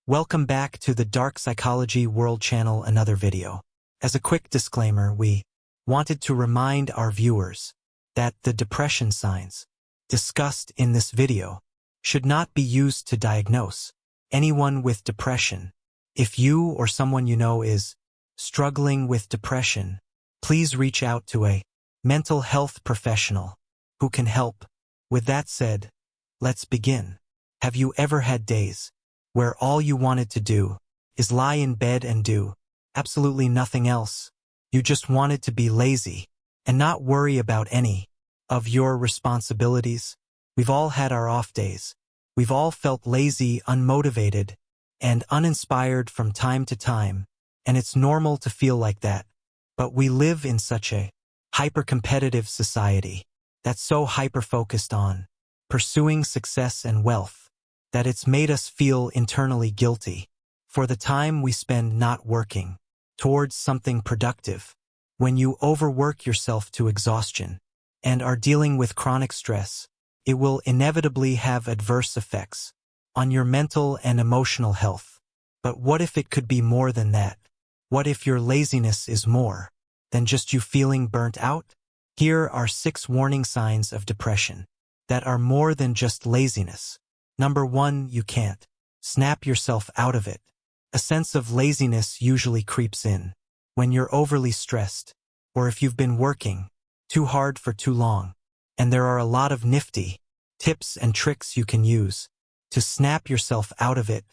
Welcome back to the Dark Psychology World channel, another video. As a quick disclaimer, we wanted to remind our viewers that the depression signs discussed in this video should not be used to diagnose anyone with depression. If you or someone you know is struggling with depression, please reach out to a mental health professional who can help. With that said, let's begin. Have you ever had days where all you wanted to do is lie in bed and do absolutely nothing else? You just wanted to be lazy and not worry about any of your responsibilities. We've all had our off days. We've all felt lazy, unmotivated, and uninspired from time to time, and it's normal to feel like that. But we live in such a hyper-competitive society that's so hyper-focused on pursuing success and wealth that it's made us feel internally guilty for the time we spend not working towards something productive. When you overwork yourself to exhaustion and are dealing with chronic stress, it will inevitably have adverse effects on your mental and emotional health. But what if it could be more than that? What if your laziness is more than just you feeling burnt out? Here are 6 warning signs of depression that are more than just laziness. Number 1, you can't snap yourself out of it. A sense of laziness usually creeps in when you're overly stressed, or if you've been working too hard for too long. And there are a lot of nifty tips and tricks you can use to snap yourself out of it,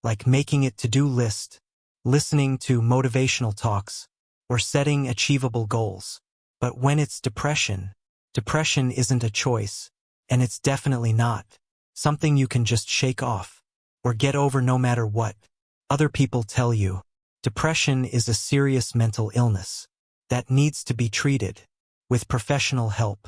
like making a to-do list, listening to motivational talks, or setting achievable goals. But when it's depression isn't a choice, and it's definitely not something you can just shake off or get over no matter what other people tell you. Depression is a serious mental illness that needs to be treated with professional help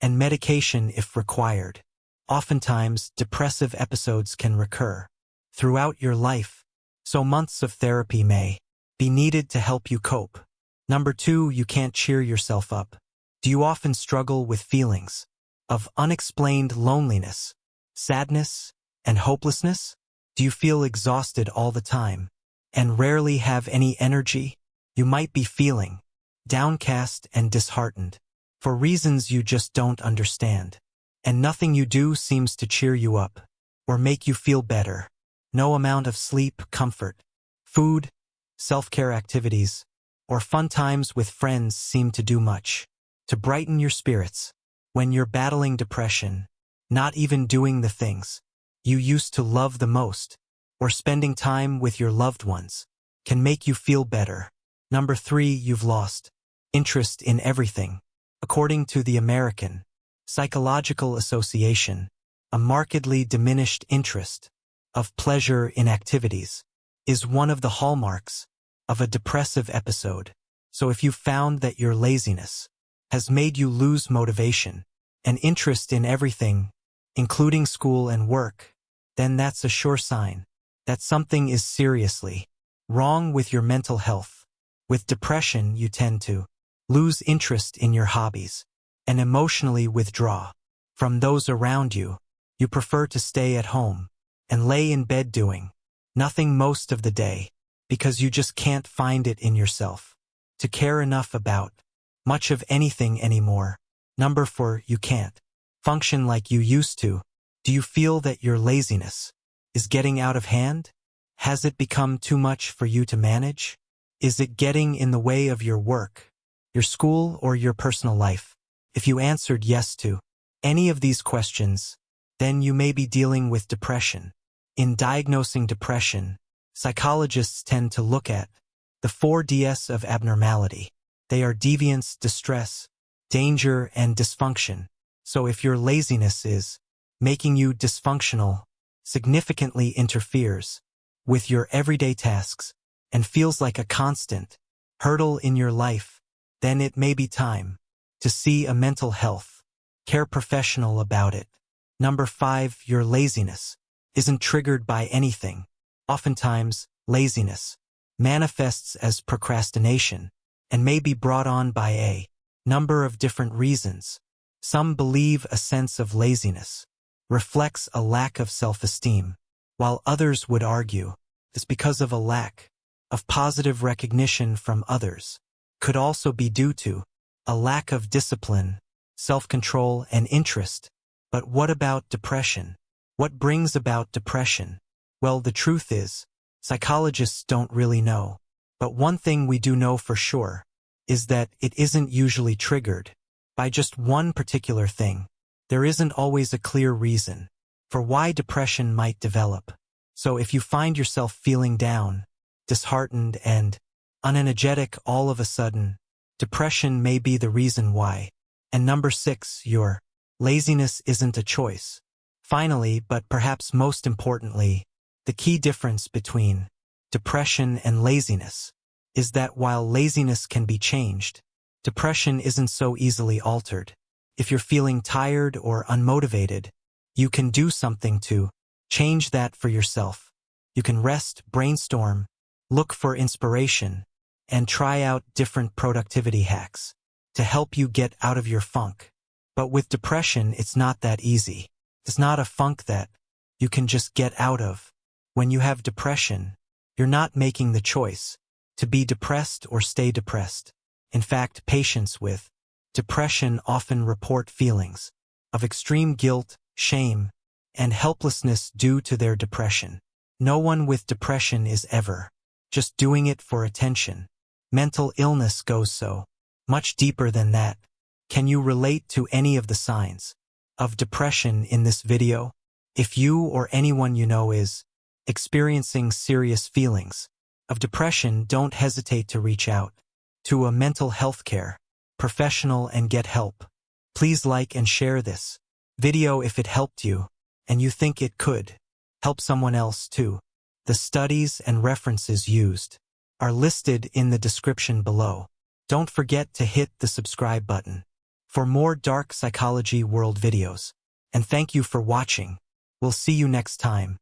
and medication if required. Oftentimes, depressive episodes can recur throughout your life, so months of therapy may be needed to help you cope. Number 2, you can't cheer yourself up. Do you often struggle with feelings of unexplained loneliness, sadness, and hopelessness? Do you feel exhausted all the time and rarely have any energy? You might be feeling downcast and disheartened for reasons you just don't understand, and nothing you do seems to cheer you up or make you feel better. No amount of sleep, comfort, food, self-care activities, or fun times with friends seem to do much to brighten your spirits. When you're battling depression, not even doing the things you used to love the most or spending time with your loved ones can make you feel better. Number 3, you've lost interest in everything. According to the American Psychological Association, a markedly diminished interest of pleasure in activities is one of the hallmarks of a depressive episode. So if you found that your laziness has made you lose motivation and interest in everything, including school and work, then that's a sure sign that something is seriously wrong with your mental health. With depression, you tend to lose interest in your hobbies and emotionally withdraw from those around you. You prefer to stay at home and lay in bed doing nothing most of the day because you just can't find it in yourself to care enough about much of anything anymore. Number 4, you can't function like you used to. Do you feel that your laziness is getting out of hand? Has it become too much for you to manage? Is it getting in the way of your work, your school, or your personal life? If you answered yes to any of these questions, then you may be dealing with depression. In diagnosing depression, psychologists tend to look at the 4 Ds of abnormality. They are deviance, distress, danger, and dysfunction. So if your laziness is making you dysfunctional, significantly interferes with your everyday tasks, and feels like a constant hurdle in your life, then it may be time to see a mental health care professional about it. Number 5, your laziness isn't triggered by anything. Oftentimes, laziness manifests as procrastination and may be brought on by a number of different reasons. Some believe a sense of laziness reflects a lack of self-esteem, while others would argue is because of a lack of positive recognition from others. Could also be due to a lack of discipline, self-control, and interest. But what about depression? What brings about depression? Well, the truth is, psychologists don't really know. But one thing we do know for sure is that it isn't usually triggered by just one particular thing. There isn't always a clear reason for why depression might develop. So if you find yourself feeling down, disheartened, and unenergetic all of a sudden, depression may be the reason why. And number 6, your laziness isn't a choice. Finally, but perhaps most importantly, the key difference between depression and laziness is that while laziness can be changed, depression isn't so easily altered. If you're feeling tired or unmotivated, you can do something to change that for yourself. You can rest, brainstorm, look for inspiration, and try out different productivity hacks to help you get out of your funk. But with depression, it's not that easy. It's not a funk that you can just get out of. When you have depression, you're not making the choice to be depressed or stay depressed. In fact, patients with depression often report feelings of extreme guilt, shame, and helplessness due to their depression. No one with depression is ever just doing it for attention. Mental illness goes so much deeper than that. Can you relate to any of the signs of depression in this video? If you or anyone you know is experiencing serious feelings of depression, don't hesitate to reach out to a mental health care professional and get help. Please like and share this video if it helped you and you think it could help someone else too. The studies and references used are listed in the description below. Don't forget to hit the subscribe button for more dark psychology world videos. And thank you for watching. We'll see you next time.